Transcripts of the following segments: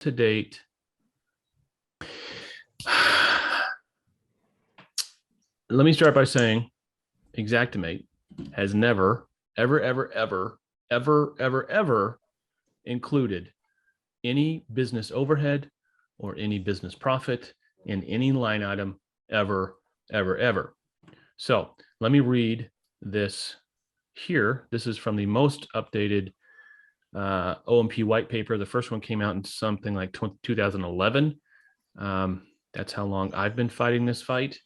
to date. Let me start by saying Xactimate has never, ever included any business overhead or any business profit in any line item ever. So let me read this here. This is from the most updated OMP white paper. The first one came out in something like 2011. That's how long I've been fighting this fight.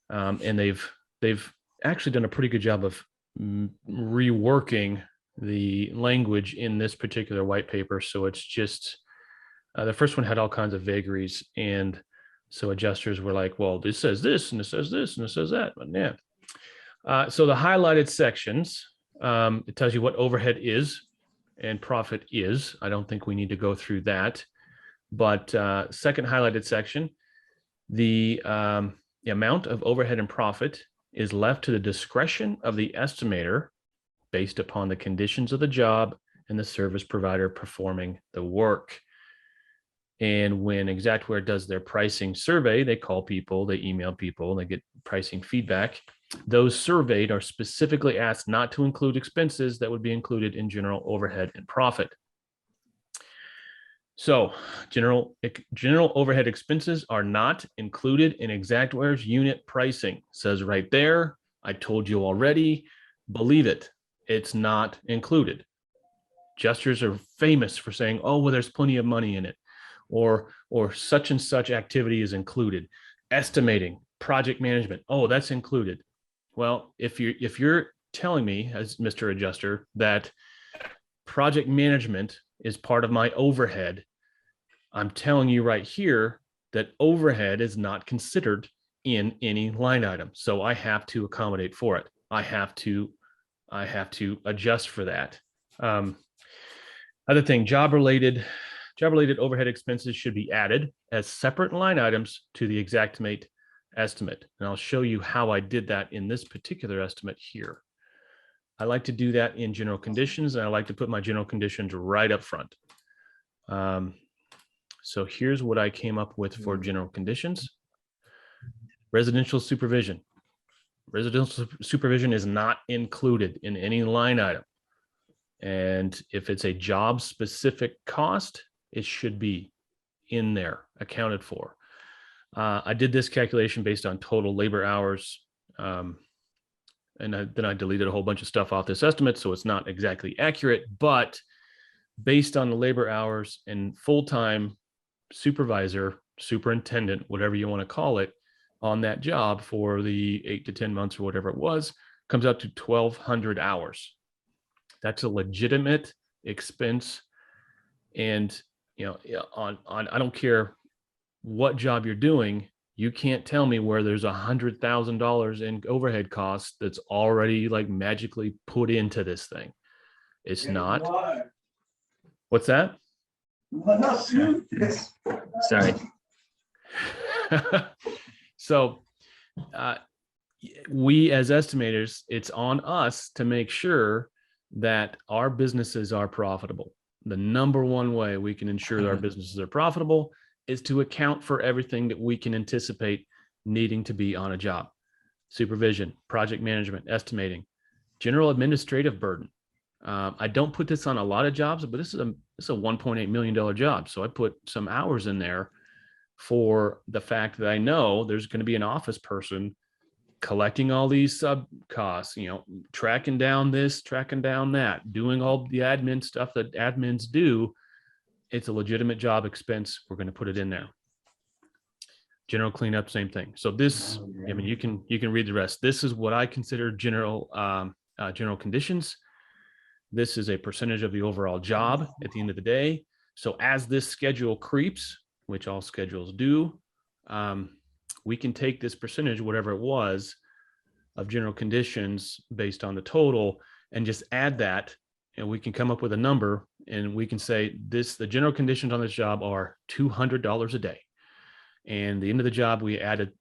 And they've actually done a pretty good job of reworking the language in this particular white paper. So it's just, the first one had all kinds of vagaries. And so adjusters were like, well, this says this, and it says this, and it says that. But yeah. So the highlighted sections, it tells you what overhead is and profit is. I don't think we need to go through that. But second highlighted section, the amount of overhead and profit is left to the discretion of the estimator based upon the conditions of the job and the service provider performing the work. And when Xactware does their pricing survey, they call people, they email people, they get pricing feedback. Those surveyed are specifically asked not to include expenses that would be included in general overhead and profit. So general overhead expenses are not included in Xactware's unit pricing. It says right there, I told you already, believe it, it's not included. Adjusters are famous for saying, oh, well, there's plenty of money in it, or such and such activity is included. Estimating, project management, oh, that's included. Well, if you're telling me, as Mr. Adjuster, that project management is part of my overhead, I'm telling you right here that overhead is not considered in any line item. So I have to accommodate for it. I have to adjust for that. Other thing, job-related overhead expenses should be added as separate line items to the Xactimate estimate. And I'll show you how I did that in this particular estimate here. I like to do that in general conditions, and I like to put my general conditions right up front. So here's what I came up with for general conditions. Residential supervision. Residential supervision is not included in any line item. And if it's a job specific cost, it should be in there, accounted for. I did this calculation based on total labor hours. And then I deleted a whole bunch of stuff off this estimate, so it's not exactly accurate, but based on the labor hours and full-time supervisor, superintendent, whatever you want to call it, on that job for the 8 to 10 months or whatever it was, comes out to 1,200 hours. That's a legitimate expense. And, you know, I don't care what job you're doing, you can't tell me where there's $100,000 in overhead costs that's already like magically put into this thing. It's not. Why? What's that? Sorry. So we as estimators, it's on us to make sure that our businesses are profitable. The number one way we can ensure that our businesses are profitable is to account for everything that we can anticipate needing to be on a job. Supervision, project management, estimating, general administrative burden. I don't put this on a lot of jobs, but this is a $1.8 million job. So I put some hours in there for the fact that I know there's going to be an office person collecting all these sub costs, you know, tracking down this, tracking down that, doing all the admin stuff that admins do. It's a legitimate job expense. We're going to put it in there. General cleanup, same thing. So this, I mean, you can read the rest. This is what I consider general conditions. This is a percentage of the overall job at the end of the day. So as this schedule creeps, which all schedules do, we can take this percentage, whatever it was, of general conditions based on the total, and just add that, and we can come up with a number, and we can say the general conditions on this job are $200 a day. And the end of the job, we added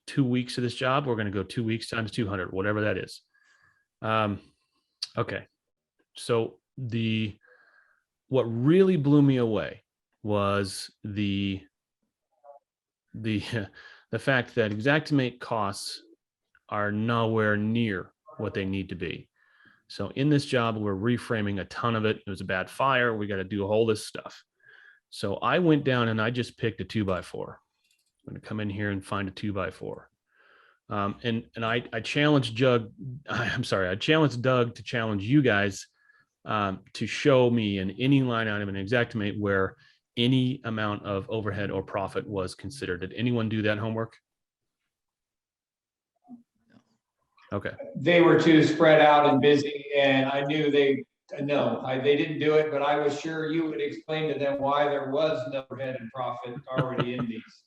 2 weeks to this job. We're going to go 2 weeks times 200, whatever that is. Okay. So what really blew me away was the fact that Xactimate costs are nowhere near what they need to be. So in this job, we're reframing a ton of it. It was a bad fire. We got to do all this stuff. So I went down and I just picked a 2x4. I'm going to come in here and find a 2x4. And I challenged Doug. I challenged Doug to challenge you guys to show me in any line item in Xactimate where any amount of overhead or profit was considered. Did anyone do that homework? Okay. They were too spread out and busy, and I knew they didn't do it, but I was sure you would explain to them why there was no overhead and profit already in these.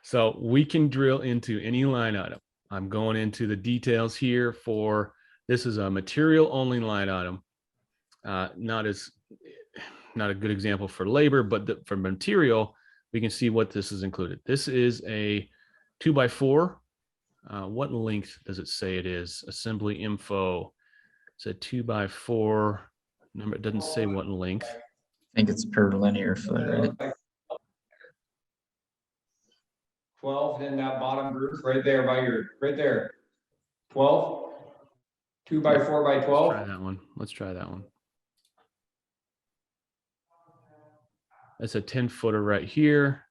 So we can drill into any line item. I'm going into the details here for, this is a material only line item. Not a good example for labor, but for material, we can see what this is included. This is a 2x4. What length does it say it is? Assembly info. It's a 2x4 number. It doesn't say what length. I think it's per linear foot, right? 12 in that bottom group right there right there. 12, 2x4 by 12. Let's try that one. Let's try that one. That's a 10-footer right here.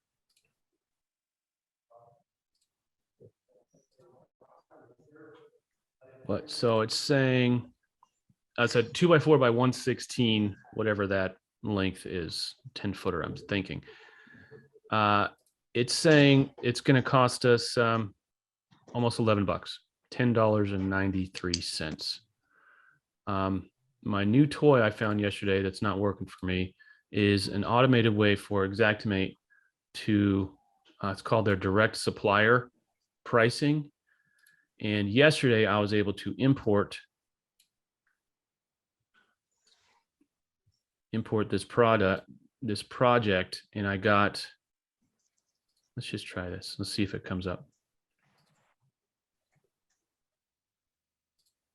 But so it's saying that's a 2x4 by 116, whatever that length is, 10-footer, I'm thinking. It's saying it's going to cost us almost $11, $10.93. My new toy I found yesterday that's not working for me is an automated way for Xactimate to, it's called their direct supplier pricing. And yesterday I was able to import this project, and I got, let's just try this. Let's see if it comes up.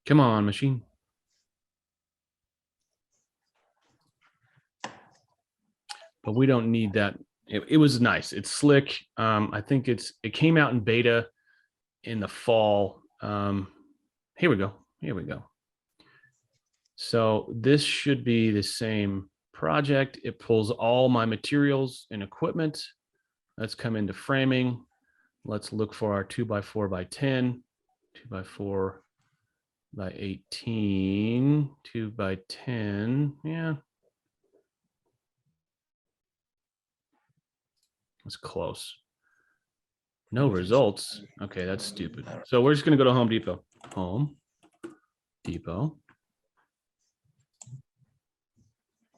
Come on, machine. But we don't need that. It was nice. It's slick. I think it came out in beta in the fall. Here we go. Here we go. So this should be the same project. It pulls all my materials and equipment. Let's come into framing. Let's look for our 2x4 by 10, 2x4 by 18, 2 by 10. Yeah. That's close. No results. Okay, that's stupid. So we're just going to go to Home Depot. Home Depot.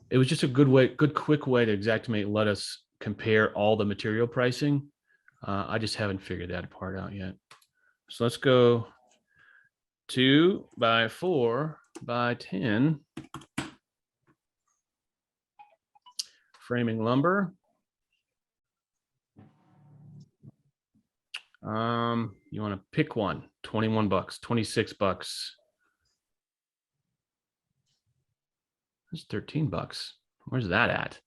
It was just a good quick way to Xactimate let us compare all the material pricing. I just haven't figured that part out yet. So let's go 2x4 by 10. Framing lumber. You want to pick one, $21, $26. It's $13. Where's that at?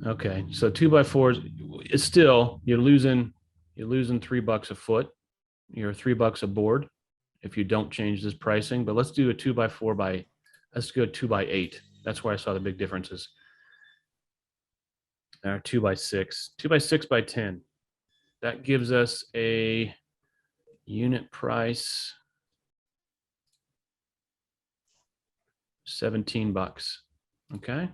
Okay, so 2x4s, it's still, you're losing $3 a foot. You're $3 a board if you don't change this pricing. But let's do a 2x4 by, let's go 2x8. That's where I saw the big differences. 2x6, 2x6 by 10. That gives us a unit price $17. Okay.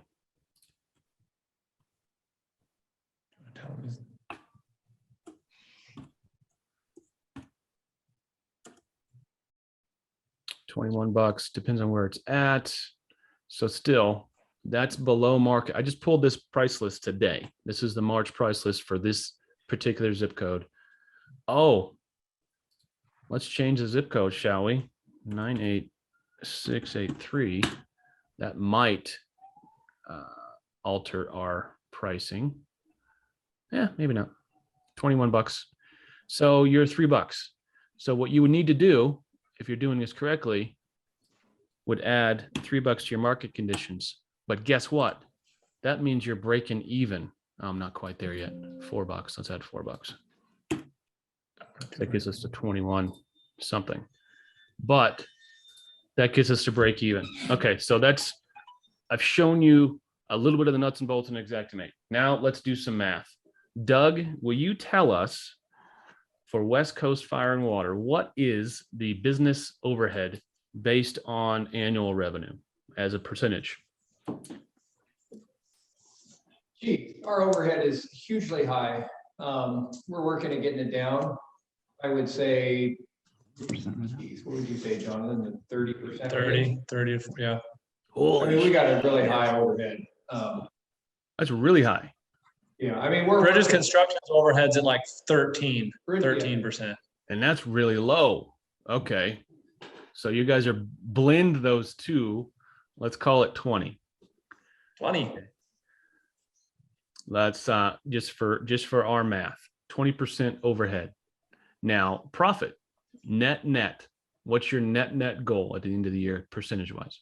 $21, depends on where it's at. So still, that's below market. I just pulled this price list today. This is the March price list for this particular zip code. Oh, let's change the zip code, shall we? 98683. That might alter our pricing. Yeah, maybe not. $21. So you're $3. So what you would need to do, if you're doing this correctly, would add $3 to your market conditions. But guess what? That means you're breaking even. I'm not quite there yet. $4. Let's add $4. That gets us to 21 something. But that gets us to break even. Okay, so I've shown you a little bit of the nuts and bolts in Xactimate. Now let's do some math. Doug, will you tell us for West Coast Fire and Water, what is the business overhead based on annual revenue as a percentage? Gee, our overhead is hugely high. We're working at getting it down. I would say, geez, what would you say, Jonathan? The 30%? 30, yeah. I mean, we got a really high overhead. That's really high. Yeah, I mean, Bridges construction's overheads at like 13%. And that's really low. Okay. So you guys are blend those two. Let's call it 20. 20. That's just for our math, 20% overhead. Now, profit, net. What's your net goal at the end of the year, percentage wise?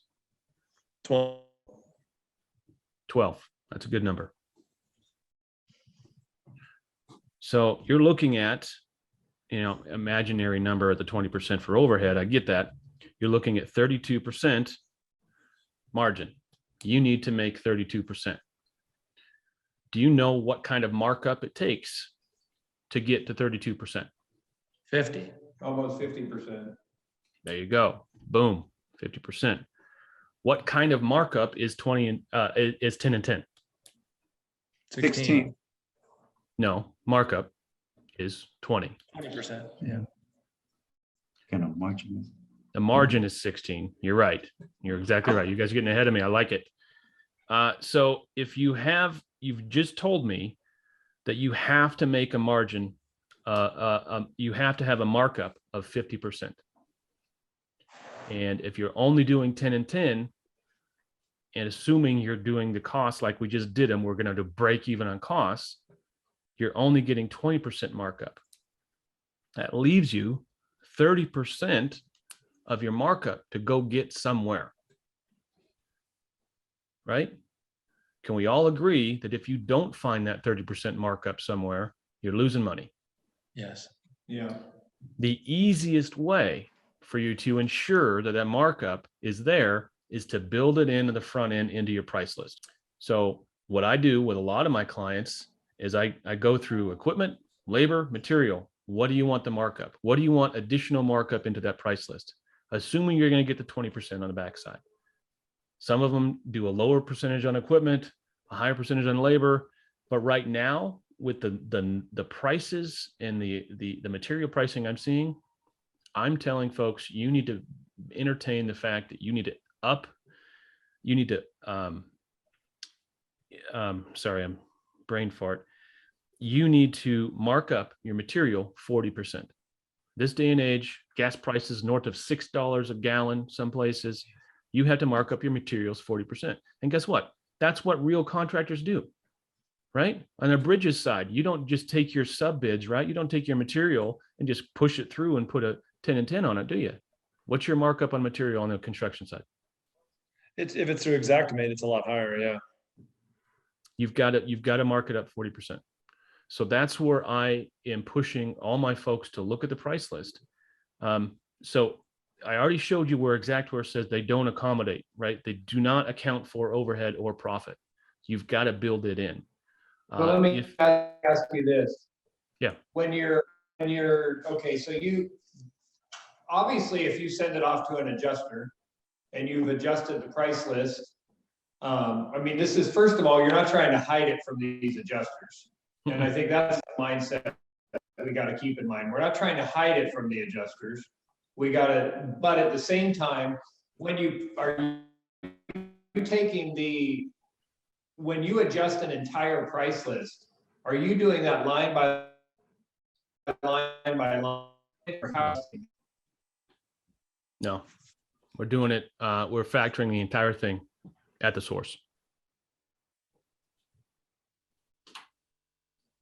12. 12. That's a good number. So you're looking at, imaginary number at the 20% for overhead. I get that. You're looking at 32% margin. You need to make 32%. Do you know what kind of markup it takes to get to 32%? 50. almost 50%. There you go. Boom, 50%. What kind of markup is 10 and 10? 16. No, markup is 20. 20%. Yeah. Kind of margin. The margin is 16. You're right. You're exactly right. You guys are getting ahead of me. I like it. So if you've just told me that you have to make a margin, you have to have a markup of 50%. And if you're only doing 10 and 10, and assuming you're doing the costs like we just did them, we're going to break even on costs, you're only getting 20% markup. That leaves you 30% of your markup to go get somewhere. Right? Can we all agree that if you don't find that 30% markup somewhere, you're losing money? Yes. Yeah. The easiest way for you to ensure that that markup is there is to build it into the front end into your price list. So what I do with a lot of my clients is I go through equipment, labor, material. What do you want the markup? What do you want additional markup into that price list? Assuming you're going to get the 20% on the backside. Some of them do a lower percentage on equipment, a higher percentage on labor. But right now, with the prices and the material pricing I'm seeing, I'm telling folks you need to entertain the fact that you need to sorry, I'm brain fart. You need to mark up your material 40%. This day and age, gas prices north of $6 a gallon, some places, you have to mark up your materials 40%. And guess what? That's what real contractors do, right? On the bridges side, you don't just take your sub bids, right? You don't take your material and just push it through and put a 10 and 10 on it, do you? What's your markup on material on the construction side? If it's through Xactimate, it's a lot higher. Yeah. You've got to mark it up 40%. So that's where I am pushing all my folks to look at the price list. So I already showed you where Xactware says they don't accommodate, right? They do not account for overhead or profit. You've got to build it in. Well, let me ask you this. Yeah. When you're okay, so you obviously, if you send it off to an adjuster and you've adjusted the price list, I mean, this is, first of all, you're not trying to hide it from these adjusters. And I think that's the mindset that we got to keep in mind. We're not trying to hide it from the adjusters. We got to, but at the same time, when you adjust an entire price list, are you doing that line by line or how? No, we're doing it. We're factoring the entire thing at the source.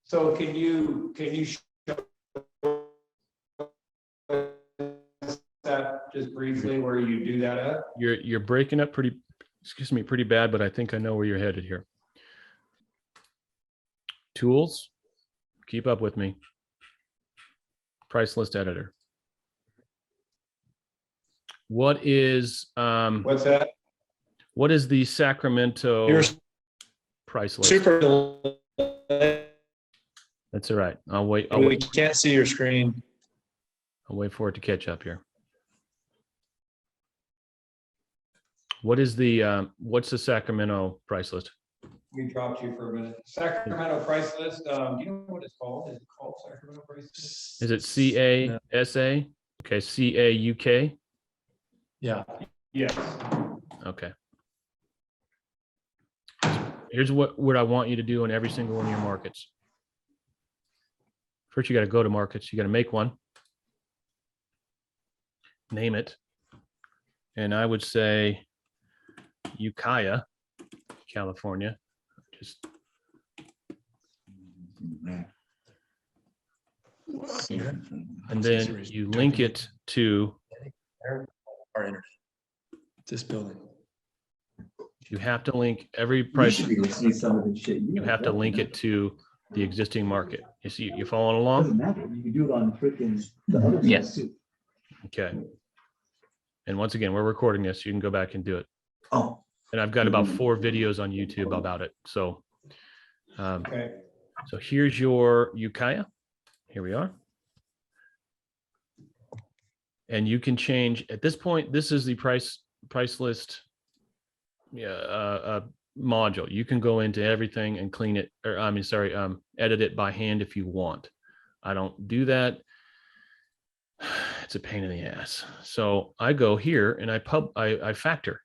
So can you show that just briefly where you do that at? You're breaking up pretty bad, but I think I know where you're headed here. Tools, keep up with me. Price list editor. What is What's that? what is the Sacramento You're price list? super delayed. That's all right. I'll wait. We can't see your screen. I'll wait for it to catch up here. What is the what's the Sacramento price list? We dropped you for a minute. Sacramento price list, do you know what it's called? Is it called Sacramento price list? Is it CASA? Okay, CAUK. Yeah. Yes. Okay. Here's what I want you to do in every single one of your markets. First, you got to go to markets. You got to make one, name it, and I would say Ukiah, California. Just and then you link it to Our internet. This building. you have to link every price. You should be able to see some of the shit. You have to link it to the existing market. You see, you following along? Doesn't matter. You can do it on freaking the other Yes. side too. Okay. And once again, we're recording this. You can go back and do it. Oh, And I've got about 4 videos on YouTube about it. So, Okay. so here's your Ukiah. Here we are. And you can change at this point. This is the price list module. You can go into everything and clean it, or I mean, sorry, edit it by hand if you want. I don't do that. It's a pain in the ass. So I go here and I factor.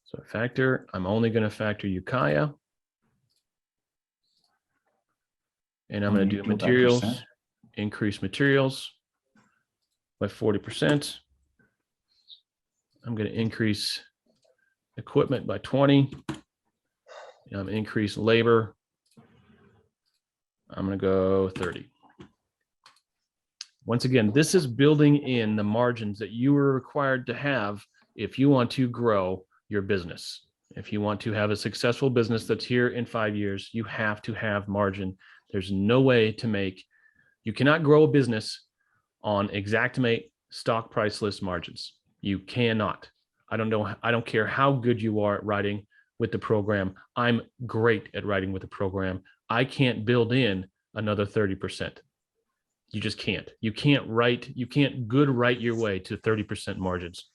So I factor, I'm only going to factor Ukiah. And I'm going to do materials, increase materials by 40%. I'm going to increase equipment by 20. Increase labor. I'm going to go 30. Once again, this is building in the margins that you are required to have if you want to grow your business. If you want to have a successful business that's here in 5 years, you have to have margin. There's no way to you cannot grow a business on Xactimate stock price list margins. You cannot. I don't care how good you are at writing with the program. I'm great at writing with the program. I can't build in another 30%. You just can't. You can't write your way to 30% margins,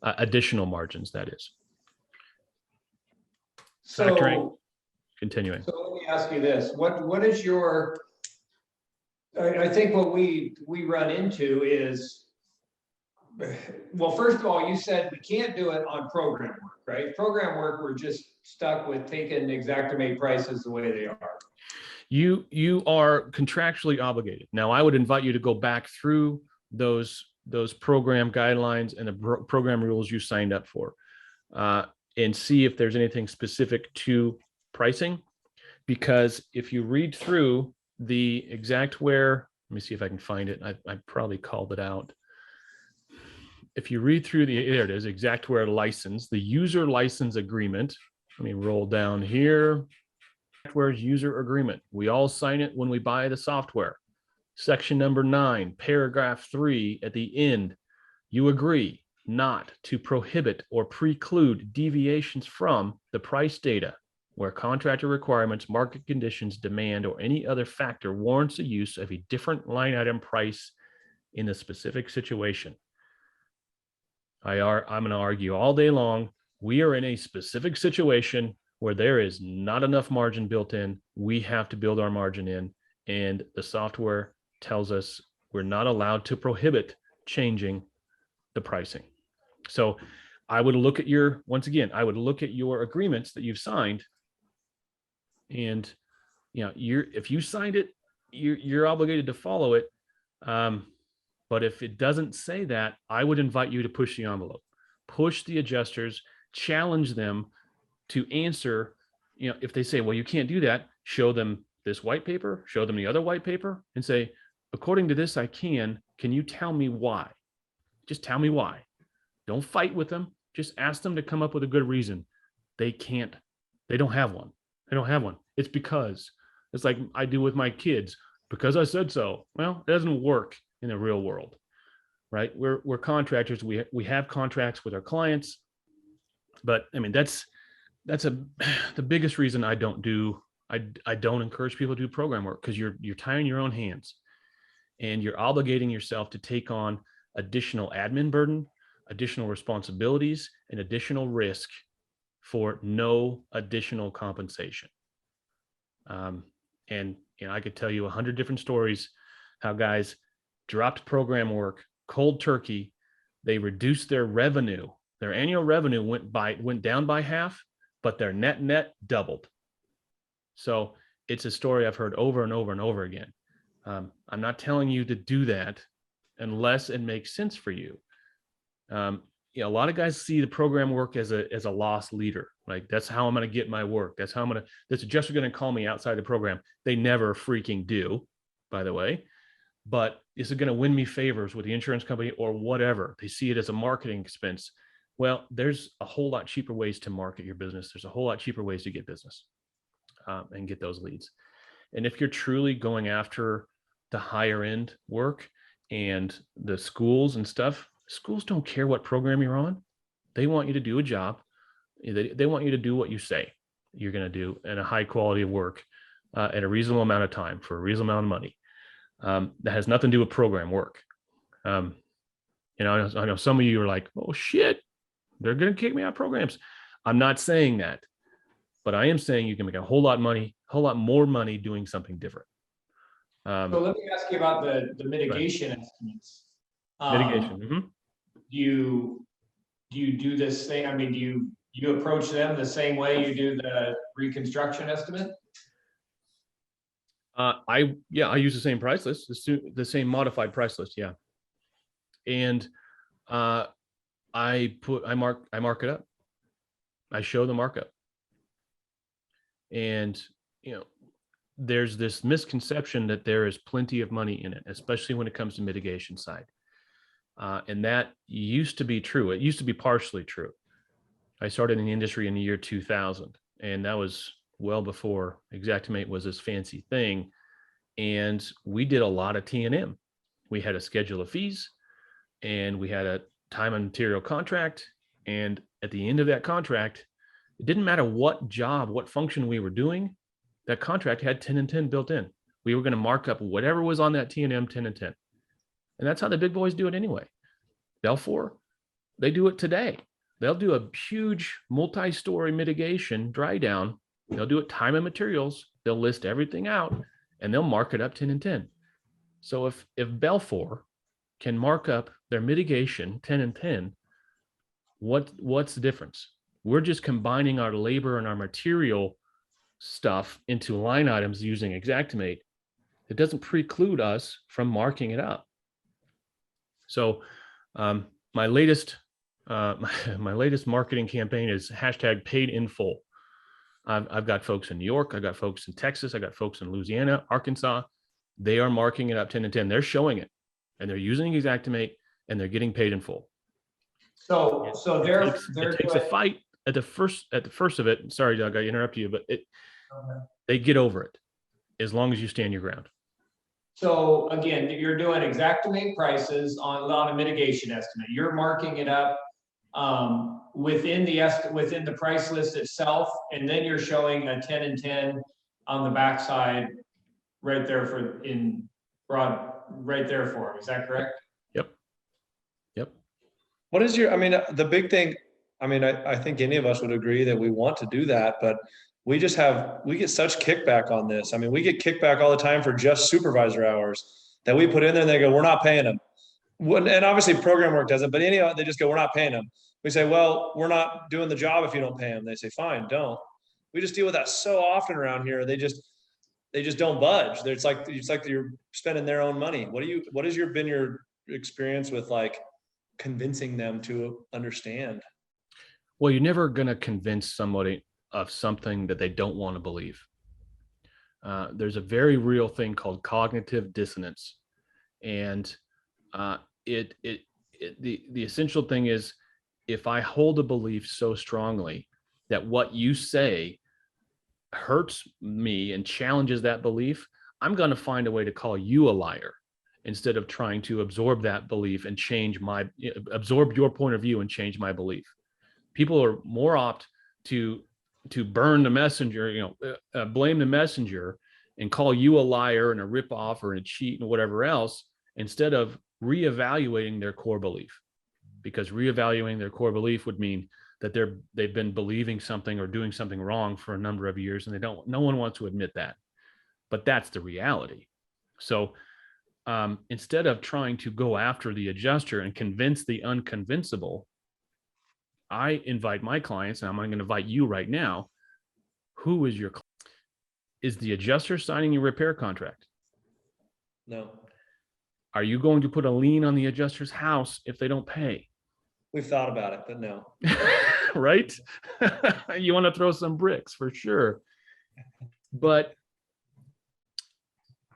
additional margins, that is. Factoring, continuing. So let me ask you this, what is your, I think what we run into is, well, first of all, you said we can't do it on program work, right? Program work, we're just stuck with taking Xactimate prices the way they are. You are contractually obligated. Now, I would invite you to go back through those program guidelines and the program rules you signed up for, and see if there's anything specific to pricing. Because if you read through the Xactware, let me see if I can find it. I probably called it out. If you read through there it is, Xactware license, the user license agreement. Let me roll down here. Xactware's user agreement. We all sign it when we buy the software. Section number 9, paragraph 3 at the end. You agree not to prohibit or preclude deviations from the price data where contractor requirements, market conditions, demand, or any other factor warrants the use of a different line item price in the specific situation. I'm going to argue all day long. We are in a specific situation where there is not enough margin built in. We have to build our margin in, and the software tells us we're not allowed to prohibit changing the pricing. So I would look at once again, I would look at your agreements that you've signed, and if you signed it, you're obligated to follow it. But if it doesn't say that, I would invite you to push the envelope, push the adjusters, challenge them to answer. If they say, well, you can't do that, show them this white paper, show them the other white paper, and say, according to this, I can. Can you tell me why? Just tell me why. Don't fight with them. Just ask them to come up with a good reason. They can't. They don't have one. They don't have one. It's because it's like I do with my kids because I said so. Well, it doesn't work in the real world, right? We're contractors. We have contracts with our clients, but I mean that's the biggest reason I don't encourage people to do program work, because you're tying your own hands and you're obligating yourself to take on additional admin burden, additional responsibilities, and additional risk for no additional compensation. And I could tell you 100 different stories how guys dropped program work cold turkey. They reduced their revenue. Their annual revenue went down by half, but their net doubled. So it's a story I've heard over and over and over again. I'm not telling you to do that unless it makes sense for you. A lot of guys see the program work as a loss leader. Like, that's how I'm going to get my work. That's how this adjuster going to call me outside the program. They never freaking do, by the way. But is it going to win me favors with the insurance company or whatever? They see it as a marketing expense. Well, there's a whole lot cheaper ways to market your business. There's a whole lot cheaper ways to get business and get those leads. And if you're truly going after the higher end work and the schools and stuff, schools don't care what program you're on. They want you to do a job. They want you to do what you say you're going to do in a high quality of work at a reasonable amount of time for a reasonable amount of money. That has nothing to do with program work. I know some of you are like, oh shit, they're going to kick me out of programs. I'm not saying that, but I am saying you can make a whole lot more money doing something different. So let me ask you about the mitigation estimates. Mitigation. Do you do this thing? I mean, do you approach them the same way you do the reconstruction estimate? I use the same price list, the same modified price list. Yeah. And I mark it up. I show the markup. And, there's this misconception that there is plenty of money in it, especially when it comes to mitigation side. And that used to be true. It used to be partially true. I started in the industry in the year 2000, and that was well before Xactimate was this fancy thing. And we did a lot of T&M. We had a schedule of fees, and we had a time and material contract. And at the end of that contract, it didn't matter what job, what function we were doing, that contract had 10 and 10 built in. We were going to mark up whatever was on that T&M 10 and 10. And that's how the big boys do it anyway. Belfour, they do it today. They'll do a huge multi-story mitigation dry down. They'll do it time and materials. They'll list everything out and they'll mark it up 10 and 10. So if Belfour can mark up their mitigation 10 and 10, what's the difference? We're just combining our labor and our material stuff into line items using Xactimate. It doesn't preclude us from marking it up. So my latest marketing campaign is #paid-in-full. I've got folks in New York. I've got folks in Texas. I've got folks in Louisiana, Arkansas. They are marking it up 10 and 10. They're showing it and they're using Xactimate and they're getting paid in full. So it takes a fight at the first of it. Sorry, Doug, I interrupt you, but they get over it as long as you stand your ground. So again, you're doing Xactimate prices on a mitigation estimate. You're marking it up within the price list itself, and then you're showing a 10 and 10 on the backside right there for them. Is that correct? Yep. What is the big thing? I think any of us would agree that we want to do that, but we get such kickback on this. We get kickback all the time for just supervisor hours that we put in there and they go, we're not paying them. And obviously program work doesn't, but anyhow, they just go, we're not paying them. We say, well, we're not doing the job if you don't pay them. They say, fine, don't. We just deal with that so often around here. They just don't budge. It's like you're spending their own money. What has been your experience with convincing them to understand? Well, you're never going to convince somebody of something that they don't want to believe. There's a very real thing called cognitive dissonance. And the essential thing is, if I hold a belief so strongly that what you say hurts me and challenges that belief, I'm going to find a way to call you a liar instead of trying to absorb that belief and absorb your point of view and change my belief. People are more apt to burn the messenger, blame the messenger and call you a liar and a ripoff or a cheat and whatever else, instead of reevaluating their core belief. Because reevaluating their core belief would mean that they've been believing something or doing something wrong for a number of years, and no one wants to admit that, but that's the reality. So instead of trying to go after the adjuster and convince the unconvincible, I invite my clients, and I'm going to invite you right now. Who is your client? Is the adjuster signing your repair contract? No, Are you going to put a lien on the adjuster's house if they don't pay? we've thought about it, but no. Right? You want to throw some bricks for sure. But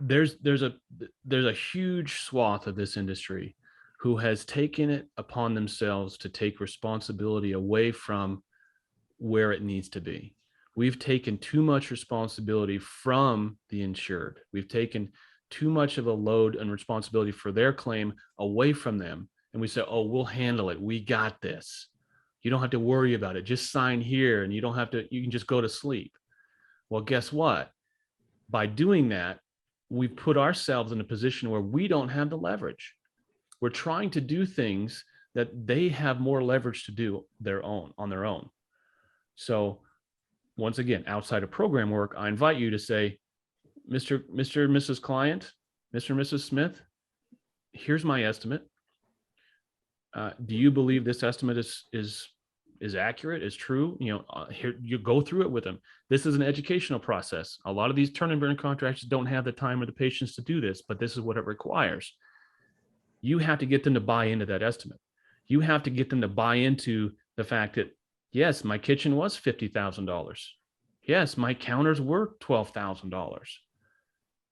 there's a huge swath of this industry who has taken it upon themselves to take responsibility away from where it needs to be. We've taken too much responsibility from the insured. We've taken too much of a load and responsibility for their claim away from them. And we say, oh, we'll handle it. We got this. You don't have to worry about it. Just sign here and you can just go to sleep. Well, guess what? By doing that, we've put ourselves in a position where we don't have the leverage. We're trying to do things that they have more leverage to do on their own. So once again, outside of program work, I invite you to say, Mr. and Mrs. Client, Mr. and Mrs. Smith, here's my estimate. Do you believe this estimate is accurate, is true? Here you go through it with them. This is an educational process. A lot of these turn and burn contractors don't have the time or the patience to do this, but this is what it requires. You have to get them to buy into that estimate. You have to get them to buy into the fact that, yes, my kitchen was $50,000. Yes, my counters were $12,000.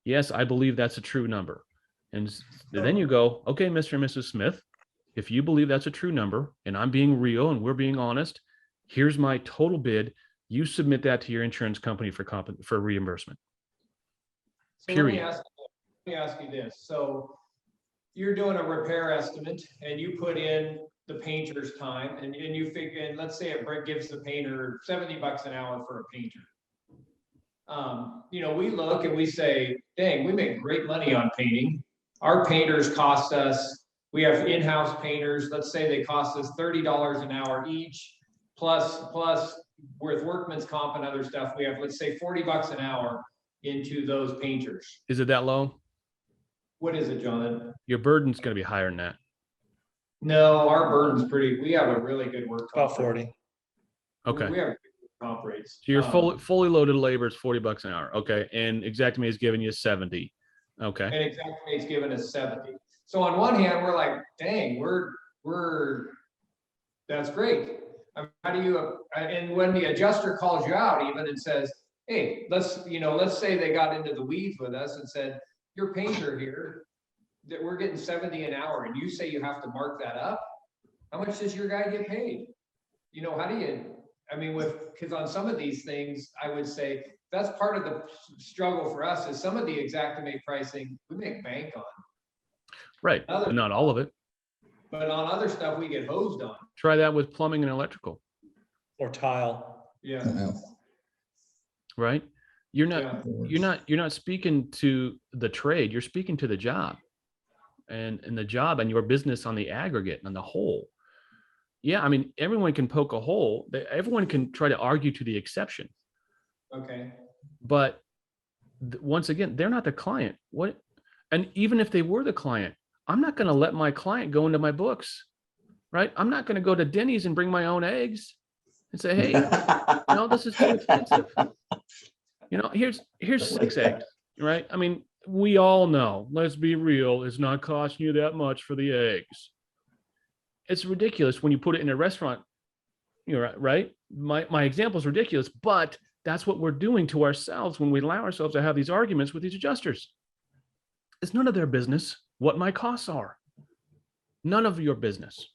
Yes, I believe that's a true number. And then you go, okay, Mr. and Mrs. Smith, if you believe that's a true number and I'm being real and we're being honest, here's my total bid. You submit that to your insurance company for reimbursement. So Period. let me ask you this. So you're doing a repair estimate and you put in the painter's time and you figure, and let's say it gives the painter $70 an hour for a painter. We look and we say, dang, we make great money on painting. Our painters cost us, we have in-house painters, let's say they cost us $30 an hour each, plus with workman's comp and other stuff, we have, let's say, $40 an hour into those painters. Is it that low? What is it, John? Your burden's going to be higher than that. No, our burden's we have a really good work comp. About 40. Okay. We have good comp rates. So your fully loaded labor is $40 an hour. Okay. And Xactimate is giving you 70. Okay. And Xactimate's giving us 70. So on one hand, we're like, dang, that's great. How do you, and when the adjuster calls you out even and says, hey, let's say they got into the weeds with us and said, your painter here, that we're getting 70 an hour and you say you have to mark that up. How much does your guy get paid? How do you, because on some of these things, I would say that's part of the struggle for us is some of the Xactimate pricing, we make bank on. Right. But not all of it. But on other stuff, we get hosed on. Try that with plumbing and electrical. Or tile. Yeah. Right. You're not speaking to the trade. You're speaking to the job and the job and your business on the aggregate and on the whole. Yeah. Everyone can poke a hole. Everyone can try to argue to the exception. Okay. But once again, they're not the client. And even if they were the client, I'm not going to let my client go into my books, right? I'm not going to go to Denny's and bring my own eggs and say, hey, this is too expensive. Here's 6 eggs, right? We all know, let's be real, it's not costing you that much for the eggs. It's ridiculous when you put it in a restaurant, right? My example is ridiculous, but that's what we're doing to ourselves when we allow ourselves to have these arguments with these adjusters. It's none of their business what my costs are. None of your business.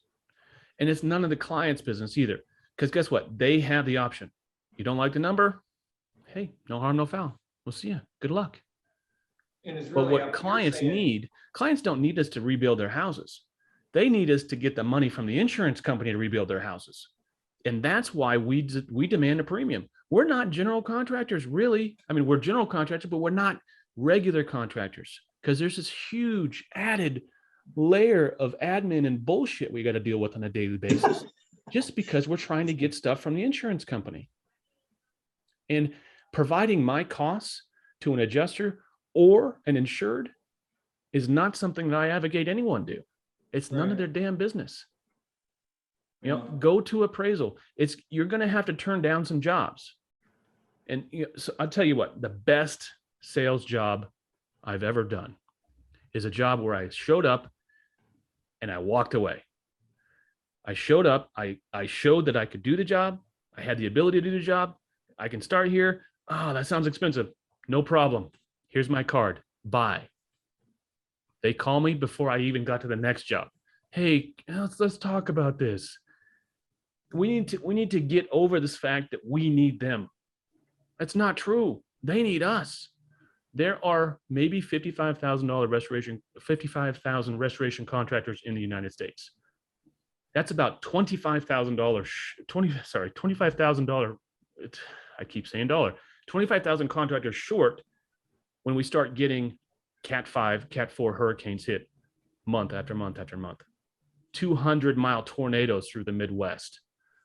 And it's none of the client's business either. Because guess what? They have the option. You don't like the number? Hey, no harm, no foul. We'll see you. Good luck. And it's But really what up- you're clients saying- need, clients don't need us to rebuild their houses. They need us to get the money from the insurance company to rebuild their houses. And that's why we demand a premium. We're not general contractors, really. I mean, we're general contractors, but we're not regular contractors because there's this huge added layer of admin and bullshit we got to deal with on a daily basis just because we're trying to get stuff from the insurance company. And providing my costs to an adjuster or an insured is not something that I advocate anyone do. It's none of Right. their damn business. You know, Yeah. go to appraisal. You're going to have to turn down some jobs. And so I'll tell you what, the best sales job I've ever done is a job where I showed up and I walked away. I showed up, I showed that I could do the job. I had the ability to do the job. I can start here. Oh, that sounds expensive. No problem. Here's my card. Bye. They call me before I even got to the next job. Hey, let's talk about this. We need to get over this fact that we need them. That's not true. They need us. There are maybe $55,000 restoration contractors in the United States. That's about $25,000. $25,000. I keep saying dollar. 25,000 contractors short when we start getting Cat 5, Cat 4 hurricanes hit month after month after month. 200-mile tornadoes through the Midwest.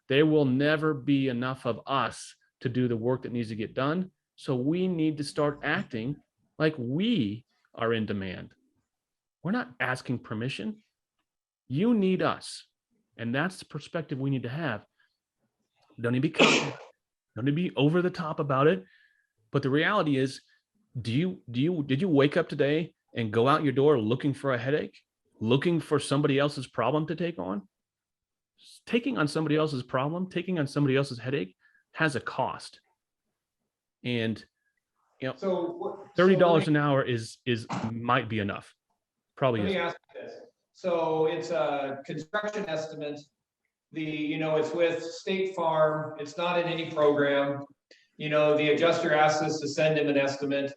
There will never be enough of us to do the work that needs to get done. So we need to start acting like we are in demand. We're not asking permission. You need us. And that's the perspective we need to have. Don't need to be cocky. Don't need to be over the top about it. But the reality is, did you wake up today and go out your door looking for a headache, looking for somebody else's problem to take on? Taking on somebody else's problem, taking on somebody else's headache has a cost. And So $30 an hour is might be enough. Probably Let is. me ask you this. So it's a construction estimate. It's with State Farm. It's not in any program. The adjuster asks us to send him an estimate.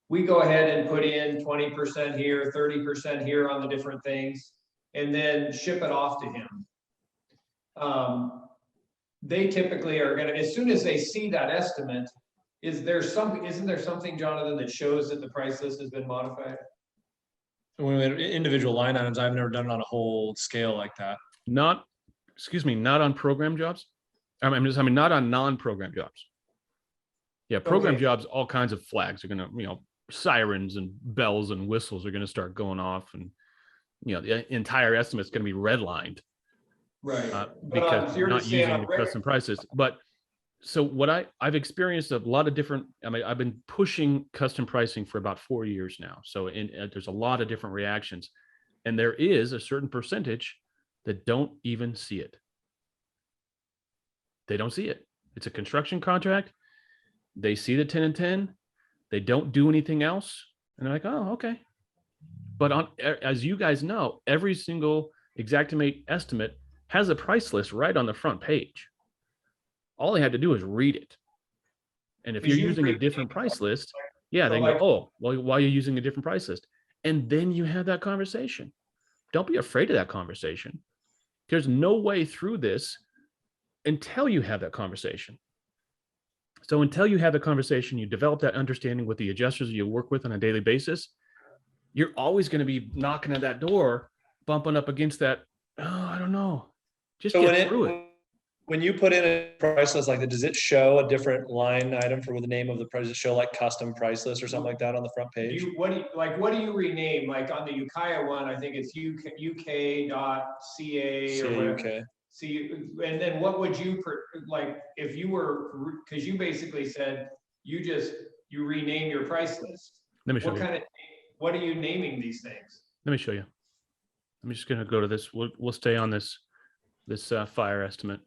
We go ahead and put in 20% here, 30% here on the different things, and then ship it off to him. They typically are gonna, as soon as they see that estimate, isn't there something, Jonathan, that shows that the price list has been modified? When we had individual line items, I've never done it on a whole scale like that. Not on program jobs. Not on non-program jobs. Yeah, program Okay. jobs, all kinds of flags are gonna, sirens and bells and whistles are gonna start going off, and the entire estimate's gonna be redlined. Right. Because you're not just saying using on the custom prices. But so what I've experienced a lot of different, I've been pushing custom pricing for about 4 years now. So there's a lot of different reactions, and there is a certain percentage that don't even see it. They don't see it. It's a construction contract. They see the 10 and 10. They don't do anything else. And they're like, oh, okay. But as you guys know, every single Xactimate estimate has a price list right on the front page. All they had to do is read it. And if Because you're you using a read different it, price list, yeah, so they like- go, oh, well, why are you using a different price list? And then you have that conversation. Don't be afraid of that conversation. There's no way through this until you have that conversation. So until you have the conversation, you develop that understanding with the adjusters you work with on a daily basis, you're always going to be knocking at that door, bumping up against that. Oh, I don't know. Just So get through it. when you put in a price list like that, does it show a different line item for the name of the price? Does it show like custom price list or something like that on the front page? What do you rename? Like on the Ukiah one, I think it's UK.ca or whatever. CAUK. See, and then what would you if you were, because you basically said you rename your price list. Let me show you. What are you naming these things? Let me show you. I'm just going to go to this. We'll stay on this fire estimate.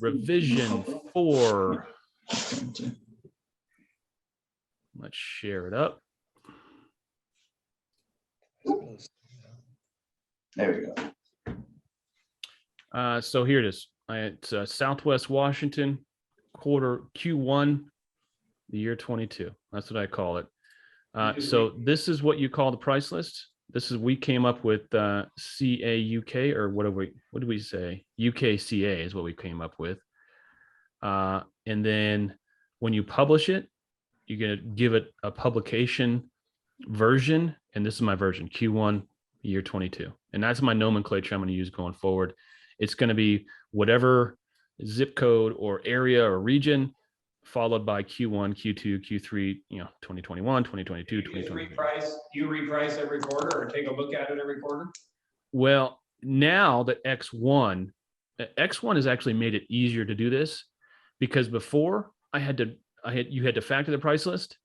Revision 4. Let's share it up. There we go. So here it is. It's Southwest Washington, quarter Q1, the year 22. That's what I call it. So this is what you call the price list. We came up with CAUK, or what did we say? UKCA is what we came up with. And then when you publish it, you're going to give it a publication version. And this is my version, Q1 year 22. And that's my nomenclature I'm going to use going forward. It's going to be whatever zip code or area or region, followed by Q1, Q2, Q3, 2021, 2022, You just 2023. reprice every quarter or take a look at it every quarter? Well, now that X1 has actually made it easier to do this, because before you had to factor the price list.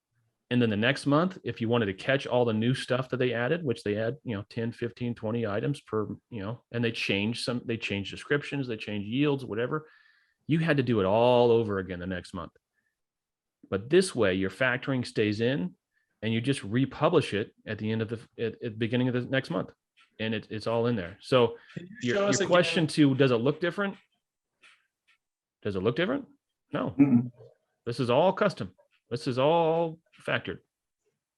And then the next month, if you wanted to catch all the new stuff that they added, which they add, 10, 15, 20 items per, and they change descriptions, they change yields, whatever, you had to do it all over again the next month. But this way your factoring stays in and you just republish it at the end of at the beginning of the next month. And it's all in there. So your question to, does it look different? Does it look different? No. Mm-mm. This is all custom. This is all factored.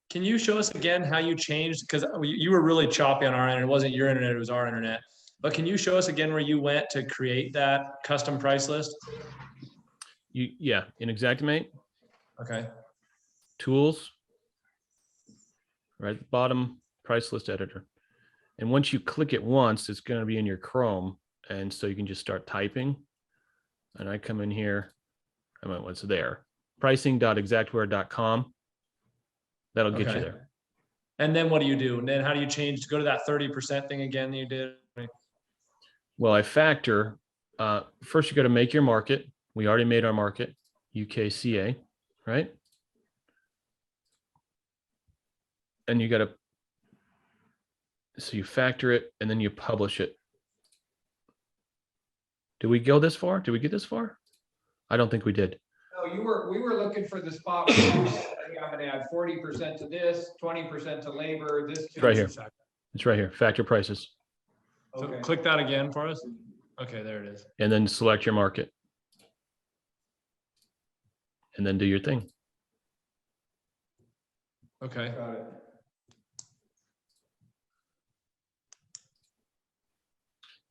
Can you show us again how you changed? Because you were really choppy on our end. It wasn't your internet, it was our internet. But can you show us again where you went to create that custom price list? In Xactimate, Okay. tools, right at the bottom, price list editor. And once you click it once, it's going to be in your Chrome. And so you can just start typing. And I come in here, what's there? Pricing.exactware.com. That'll get you there. And then what do you do? And then how do you change to go to that 30% thing again that you did? Well, I factor. First, you got to make your market. We already made our market, UKCA, right? And you got to, so you factor it and then you publish it. Did we go this far? Did we get this far? I don't think we did. No, we were looking for the spot where you said, I'm gonna add 40% to this, 20% to labor, this. It's right here. It's right here. Factor prices. So Okay. click that again for us. Okay, there it is. And then select your market. And then do your thing. Okay. Got it.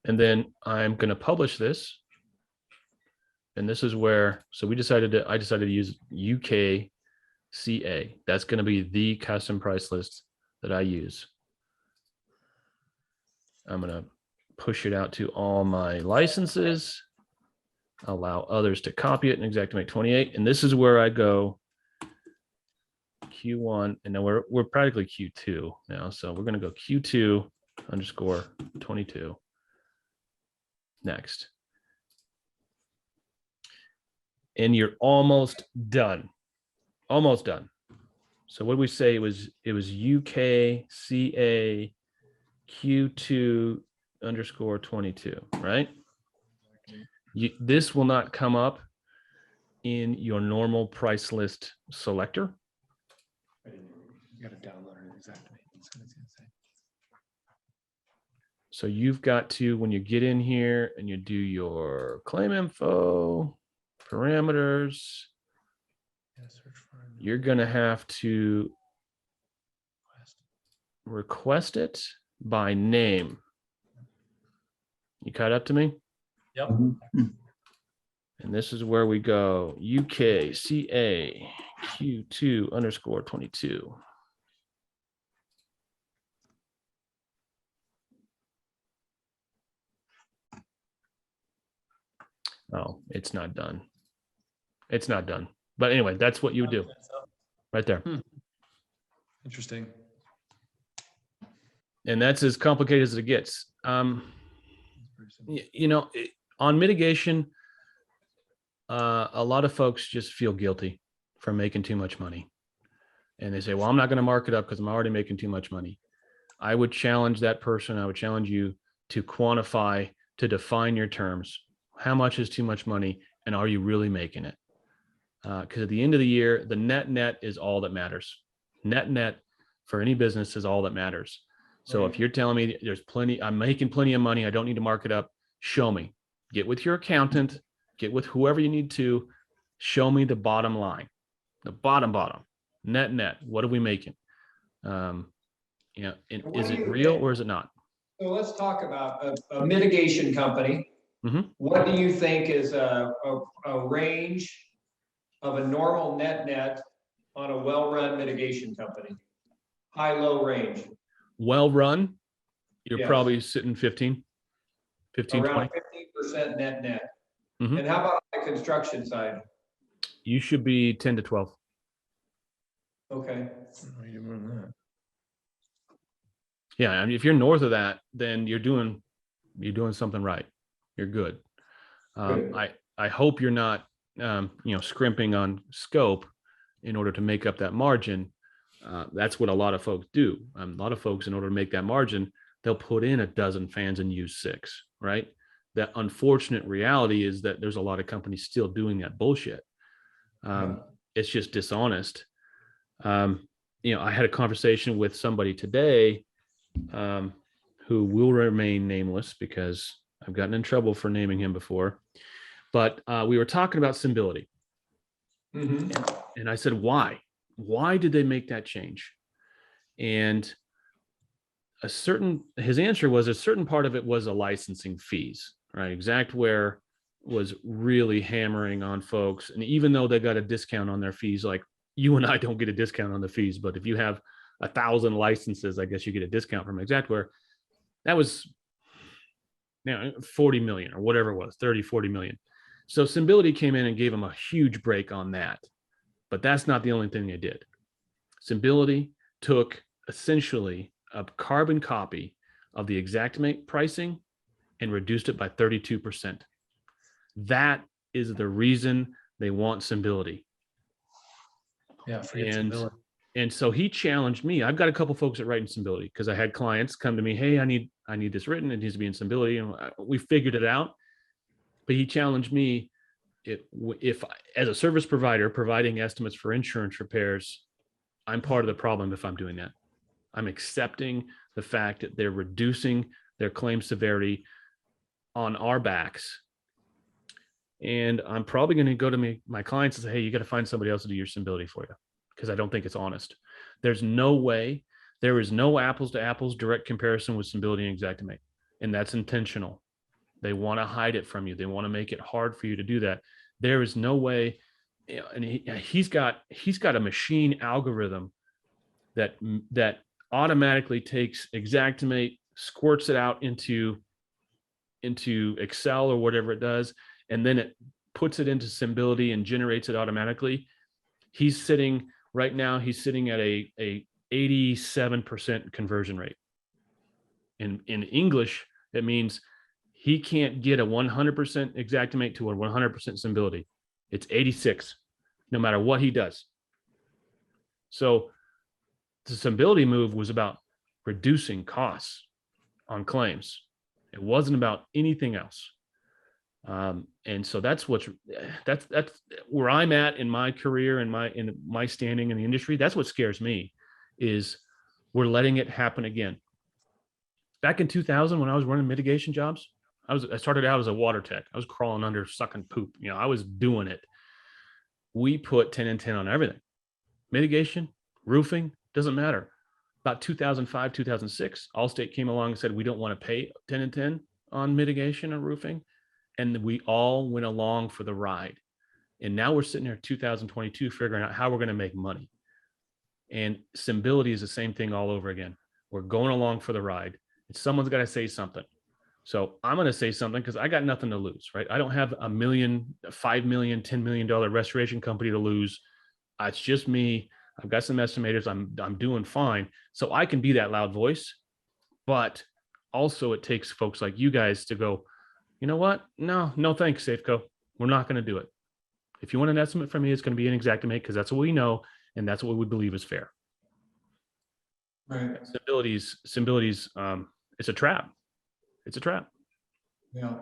And then I'm going to publish this. And this is where, so I decided to use UKCA. That's going to be the custom price list that I use. I'm going to push it out to all my licenses, allow others to copy it in Xactimate 28. And this is where I go Q1, and now we're practically Q2 now. So we're going to go Q2 underscore 22 next. And you're almost done. Almost done. So what did we say? It was UKCA Q2 underscore 22, right? This will not come up in your normal price list selector. You got to download it exactly. That's what it's gonna say. So you've got to, when you get in here and you do your claim info, parameters, you're going to have to request it by name. You caught up to me? Yep. Mhm. And this is where we go UKCA Q2 underscore 22. Oh, it's not done. It's not done. But anyway, that's what you would do right there. Interesting. And that's as complicated as it gets. On mitigation, a lot of folks just feel guilty for making too much money. And they say, well, I'm not going to mark it up because I'm already making too much money. I would challenge that person. I would challenge you to quantify, to define your terms. How much is too much money? And are you really making it? Because at the end of the year, the net is all that matters. Net for any business is all that matters. So Right. if you're telling me there's plenty, I'm making plenty of money, I don't need to mark it up, show me. Get with your accountant, get with whoever you need to, show me the bottom line, the bottom, net, what are we making? You know, and What is do it you real think? or is it not? So let's talk about a mitigation company. Mhm. What do you think is a range of a normal net on a well-run mitigation company? High, low range, Well run, you're yes, probably sitting 15, around 20. 15% net. Mhm. And how about on the construction side? You should be 10 to 12. Okay, Yeah, I mean, if you're north of that, then you're doing something right. You're good. good. I hope you're not scrimping on scope in order to make up that margin. That's what a lot of folks do. A lot of folks, in order to make that margin, they'll put in a dozen fans and use 6, right? That unfortunate reality is that there's a lot of companies still doing that bullshit. It's just dishonest. I had a conversation with somebody today who will remain nameless because I've gotten in trouble for naming him before. But we were talking about Symbility. And I said, why? Why did they make that change? And his answer was a certain part of it was a licensing fees, right? Xactware was really hammering on folks. And even though they got a discount on their fees, like you and I don't get a discount on the fees, but if you have 1,000 licenses, I guess you get a discount from Xactware. That was 40 million or whatever it was, 30, 40 million. So Symbility came in and gave them a huge break on that. But that's not the only thing they did. Symbility took essentially a carbon copy of the Xactimate pricing and reduced it by 32%. That is the reason they want Symbility. Yeah, And so he challenged me. I've got a couple folks that write in Symbility because I had clients come to me, hey, I need this written. It needs to be in Symbility. And we figured it out. But he challenged me, if as a service provider providing estimates for insurance repairs, I'm part of the problem if I'm doing that. I'm accepting the fact that they're reducing their claim severity on our backs. And I'm probably going to go to my clients and say, hey, you got to find somebody else to do your Symbility for you, because I don't think it's honest. There's no way, there is no apples to apples direct comparison with Symbility and Xactimate. And that's intentional. They want to hide it from you. They want to make it hard for you to do that. There is no way. And he's got a machine algorithm that automatically takes Xactimate, squirts it out into Excel or whatever it does, and then it puts it into Symbility and generates it automatically. He's sitting right now. He's sitting at a 87% conversion rate. In English, it means he can't get a 100% Xactimate to a 100% Symbility. It's 86, no matter what he does. So the Symbility move was about reducing costs on claims. It wasn't about anything else. And so that's where I'm at in my career and in my standing in the industry. That's what scares me, is we're letting it happen again. Back in 2000, when I was running mitigation jobs, I started out as a water tech. I was crawling under, sucking poop. I was doing it. We put 10 and 10 on everything. Mitigation, roofing, doesn't matter. About 2005, 2006, Allstate came along and said, we don't want to pay 10 and 10 on mitigation or roofing. And we all went along for the ride. And now we're sitting here in 2022 figuring out how we're going to make money. And Symbility is the same thing all over again. We're going along for the ride. And someone's got to say something. So I'm going to say something because I got nothing to lose, right? I don't have $1 million, $5 million, $10 million restoration company to lose. It's just me. I've got some estimators. I'm doing fine. So I can be that loud voice. But also it takes folks like you guys to go, you know what? No, thanks, Safeco. We're not going to do it. If you want an estimate from me, it's going to be an Xactimate because that's what we know and that's what we believe is fair. Right. Symbility's, it's a trap. It's a trap. Yeah.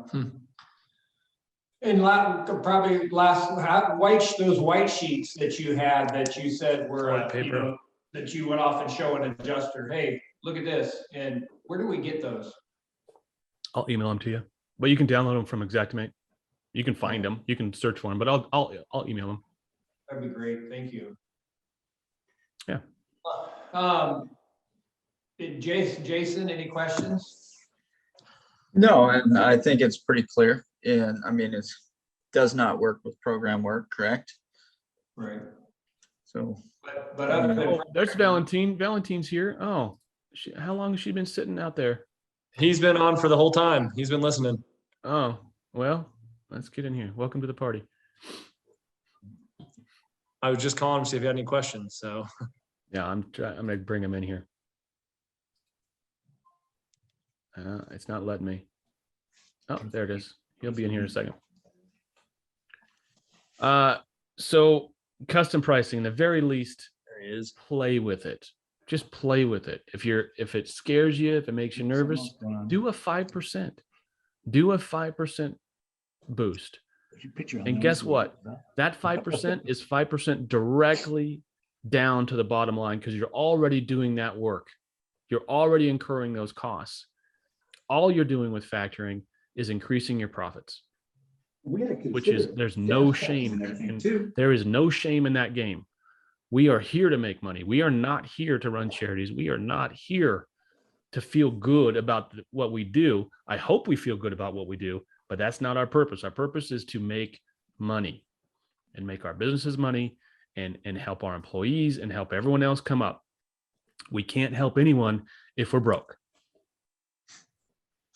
And probably those white sheets that you had that you said were White paper. that you went off and show an adjuster, hey, look at this. And where do we get those? I'll email them to you, but you can download them from Xactimate. You can find them. You can search for them, but I'll email them. That'd be great. Thank you. Yeah. Jason, any questions? No, and I think it's pretty clear. And I mean, does not work with program work, correct? Right. So But other than Oh, there's Valentine. Valentine's here. Oh, how long has she been sitting out there? He's been on for the whole time. He's been listening. Oh, well, let's get in here. Welcome to the party. I was just calling to see if you had any questions. So Yeah, I'm gonna bring him in here. It's not letting me. Oh, there it is. He'll be in here in a second. So custom pricing, the very least, there he is. play with it. Just play with it. If it scares you, if it makes you nervous, do a 5%. Do a 5% boost. And guess what? That 5% is 5% directly down to the bottom line because you're already doing that work. You're already incurring those costs. All you're doing with factoring is increasing your profits, which is there's no shame. There is no shame in that game. We are here to make money. We are not here to run charities. We are not here to feel good about what we do. I hope we feel good about what we do, but that's not our purpose. Our purpose is to make money and make our businesses money and help our employees and help everyone else come up. We can't help anyone if we're broke.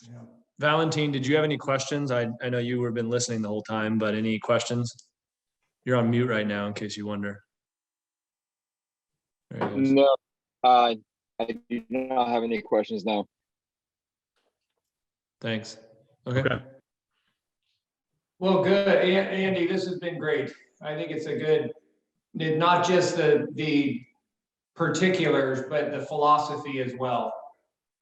Yeah. Valentine, did you have any questions? I know you have been listening the whole time, but any questions? You're on mute right now in case you wonder. There he is. No, I do not have any questions now. Thanks. Okay. Well, good. Andy, this has been great. I think it's a good, not just the particulars, but the philosophy as well.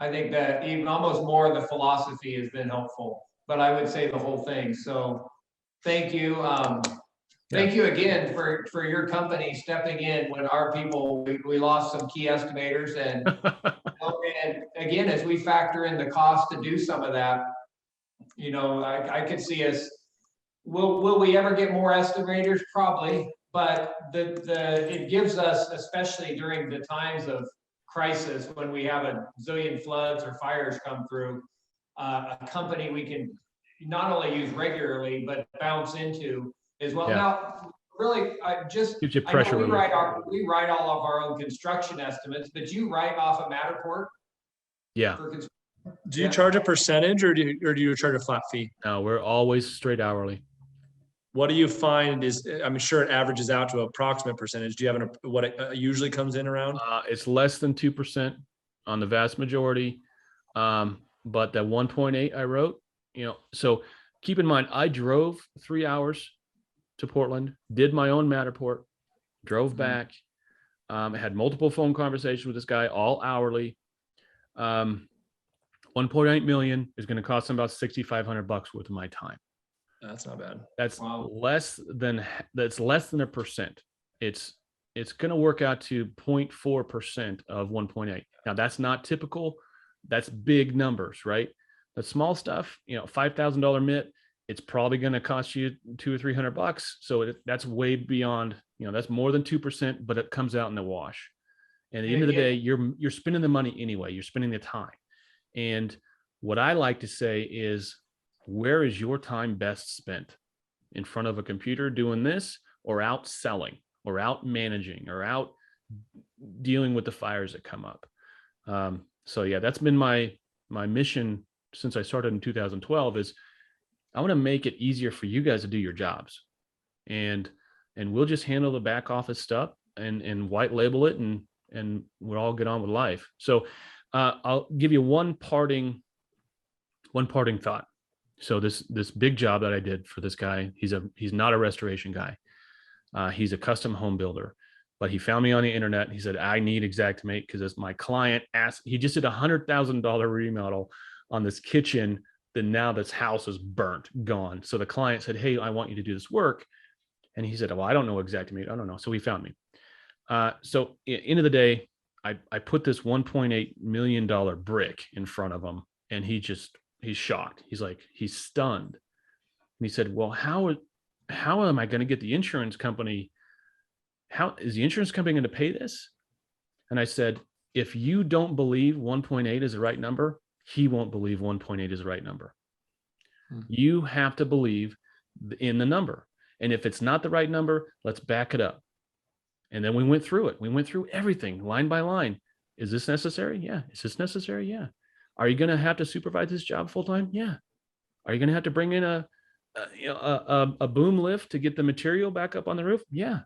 I think that even almost more of the philosophy has been helpful, but I would say the whole thing. So thank you. Thank you again for your company stepping in when our people, we lost some key estimators and again, as we factor in the cost to do some of that, I could see us, will we ever get more estimators? Probably, but it gives us, especially during the times of crisis, when we have a zillion floods or fires come through, a company we can not only use regularly, but bounce into as well. Yeah. Now, really, Gives you I pressure know we relief. write all of our own construction estimates, but you write off of Matterport? Yeah. Do you charge a percentage or do you charge a flat fee? No, we're always straight hourly. What do you find is, I'm sure it averages out to an approximate percentage. Do you have what it usually comes in around? It's less than 2% on the vast majority. But that 1.8 I wrote, so keep in mind, I drove 3 hours to Portland, did my own Matterport, drove back, had multiple phone conversations with this guy, all hourly. 1.8 million is going to cost him about $6,500 worth of my time. That's not bad. That's Wow. less than a percent. It's going to work out to 0.4% of 1.8. Now that's not typical. That's big numbers, right? The small stuff, $5,000 mitt, it's probably going to cost you $200 or $300. So that's way beyond, that's more than 2%, but it comes out in the wash. And at the end of the day, you're spending the money anyway. You're spending the time. And what I like to say is, where is your time best spent? In front of a computer doing this, or out selling, or out managing, or out dealing with the fires that come up? So yeah, that's been my mission since I started in 2012, is I want to make it easier for you guys to do your jobs. And we'll just handle the back office stuff and white label it, and we'll all get on with life. So I'll give you one parting thought. So this big job that I did for this guy, he's not a restoration guy. He's a custom home builder, but he found me on the internet. And he said, I need Xactimate because as my client asked, he just did $100,000 remodel on this kitchen. Then now this house is burnt, gone. So the client said, hey, I want you to do this work. And he said, well, I don't know Xactimate. I don't know. So he found me. So end of the day, I put this $1.8 million brick in front of him, and he's shocked. He's stunned. And he said, well, how am I going to get the insurance company? How is the insurance company going to pay this? And I said, if you don't believe 1.8 is the right number, he won't believe 1.8 is the right number. You have to believe in the number. And if it's not the right number, let's back it up. And then we went through it. We went through everything line by line. Is this necessary? Yeah. Is this necessary? Yeah. Are you going to have to supervise this job full time? Yeah. Are you going to have to bring in a boom lift to get the material back up on the roof? Yeah.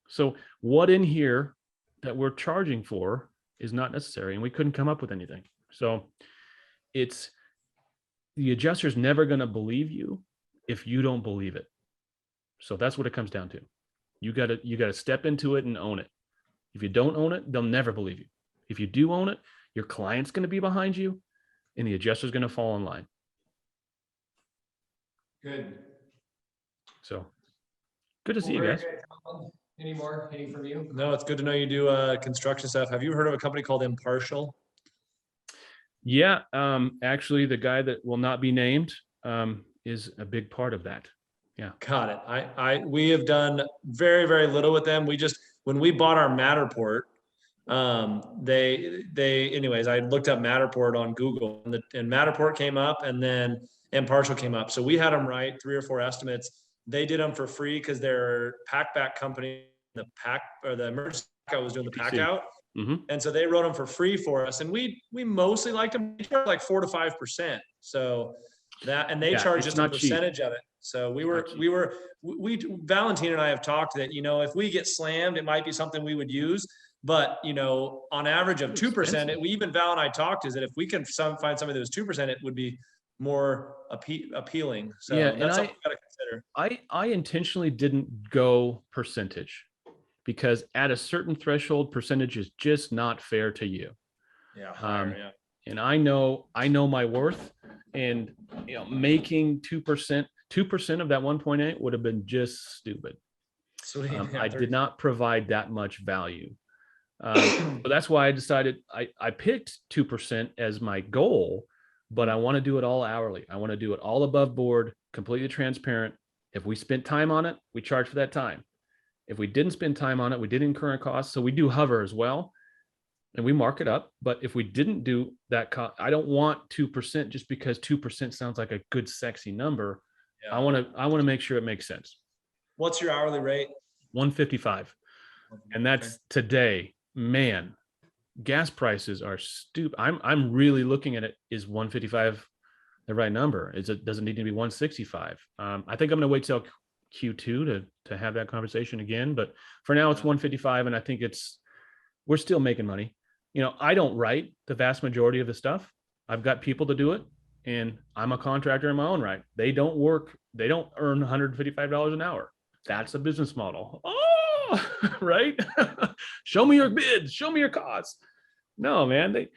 So what in here that we're charging for is not necessary, and we couldn't come up with anything. So it's the adjuster's never going to believe you if you don't believe it. So that's what it comes down to. You got to step into it and own it. If you don't own it, they'll never believe you. If you do own it, your client's going to be behind you, and the adjuster's going to fall in line. Good. So good to see you Very guys. good. Any more? Any from you? No, it's good to know you do construction stuff. Have you heard of a company called Impartial? Yeah. Actually, the guy that will not be named is a big part of that. Got it. We have done very, very little with them. When we bought our Matterport, anyways, I looked up Matterport on Google, and Matterport came up, and then Impartial came up. So we had them write 3 or 4 estimates. They did them for free because they're pack back company, the emergency pack out was doing the pack out. Mm-hmm. And so they wrote them for free for us. And we mostly liked them. They charged like 4 to 5%. So and they charge just a percentage of it. So Valentine and I have talked that, if we get slammed, it might be something we would use. But, on average of 2%, even Val and I talked is that if we can find somebody that was 2%, it would be more appealing. So yeah, that's something we got to consider. I intentionally didn't go percentage because at a certain threshold, percentage is just not fair to you. Yeah. Higher, yeah. And I know my worth, and making 2% of that 1.8 would have been just stupid. Sweet. I did not provide that much value. So that's why I decided I picked 2% as my goal, but I want to do it all hourly. I want to do it all above board, completely transparent. If we spent time on it, we charge for that time. If we didn't spend time on it, we did incur costs. So we do hover as well, and we mark it up. But if we didn't do that, I don't want 2% just because 2% sounds like a good, sexy number. Yeah. I want to make sure it makes sense. What's your hourly rate? 155. And that's today. Man, gas prices are stupid. I'm really looking at it. Is 155 the right number? Does it need to be 165? I think I'm going to wait till Q2 to have that conversation again. But for now, it's 155, and I think we're still making money. I don't write the vast majority of the stuff. I've got people to do it, and I'm a contractor in my own right. They don't earn $155 an hour. That's a business model. Oh, right. Show me your bids. Show me your costs. No, man.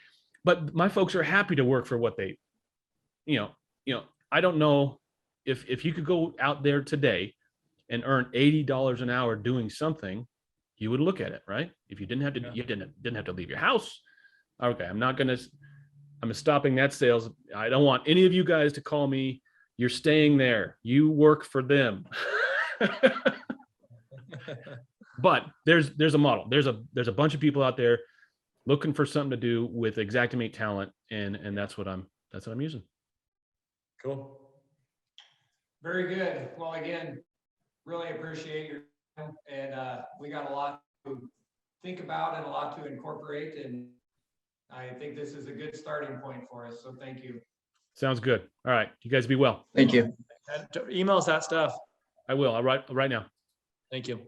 But my folks are happy to work for what they, I don't know if you could go out there today and earn $80 an hour doing something, you would look at it, right? If you didn't have to, you didn't have to leave your house. Okay. I'm stopping that sales. I don't want any of you guys to call me. You're staying there. You work for them. But there's a model. There's a bunch of people out there looking for something to do with Xactimate talent, and that's what I'm using. Cool. Very good. Well, again, really appreciate your time, and we got a lot to think about and a lot to incorporate, and I think this is a good starting point for us. So thank you. Sounds good. All right, you guys be well. Thank you. Email us that stuff. I will. I'll write right now. Thank you.